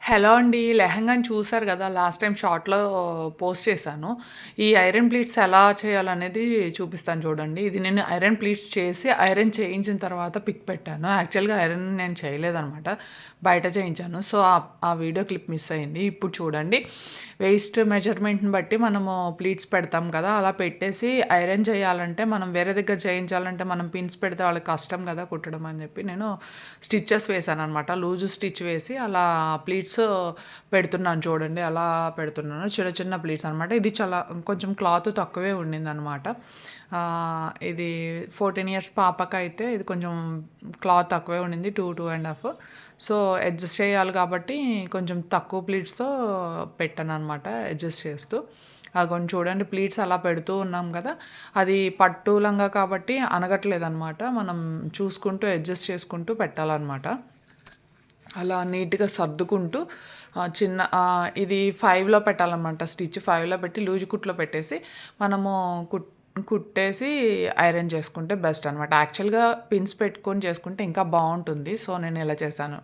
Hello అండి. లెహెంగాని చూసారు గదా! లాస్ట్ టైమ్ షార్ట్‌లో పోస్ట్ చేశాను. ఈ ఐరన్ ప్లీట్స్ ఎలా చేయాలనేది చూపిస్తాను చూడండి. ఇది నేను ఐరన్ ప్లీట్స్ చేసి, ఐరన్ చేయించిన తర్వాత పిక్ పెట్టాను. యాక్చువల్‌గా ఐరన్ నేను చేయలేదనమాట. బయట చేయించాను. సో, ఆ వీడియో క్లిప్ మిస్ అయింది. ఇప్పుడు చూడండి. వేస్ట్ మెజర్‌మెంట్‌ని బట్టి మనము ప్లీట్స్ పెడతాం కదా! అలా పెట్టేసి ఐరన్ చేయాలంటే మనం వేరే దగ్గర చేయించాలంటే మనం పిన్స్ పెడితే వాళ్ళకి కష్టం కదా కుట్టడం అని చెప్పి నేను స్టిచెస్ వేశాననమాట. లూజ్ స్టిచ్ వేసి అలా ప్లీట్స్ పెడుతున్నాను చూడండి. అలా పెడుతున్నాను. చిన్న చిన్న ప్లీట్స్ అనమాట. ఇది చాలా కొంచెం క్లాత్ తక్కువే ఉండిందనమాట. ఇది 14 ఇయర్స్ పాపకైతే ఇది కొంచెం క్లాత్ తక్కువే ఉండింది. 2, 2 ½ సో, అడ్జస్ట్ చేయాలి కాబట్టి కొంచెం తక్కువ ప్లీట్స్‌తో పెట్టాననమాట అడ్జస్ట్ చేస్తూ. అగోండి చూడండి ప్లీట్స్ అలా పెడుతూ ఉన్నాం కదా! అది పట్టు లంగా కాబట్టి అనగట్లేదనమాట. మనం చూసుకుంటూ అడ్జస్ట్ చేసుకుంటూ పెట్టాలనమాట. అలా నీట్‌గా సర్దుకుంటూ ఇది 5లో పెట్టాలనమాట. స్టిచ్ 5లో పెట్టి లూజ్ కుట్లో పెట్టేసి మనము కుట్టేసి ఐరన్ చేసుకుంటే బెస్ట్ అనమాట. యాక్చువల్‌గా పిన్స్ పెట్టుకొని చేసుకుంటే ఇంకా బావుంటుంది. సో, నేను ఇలా చేశాను.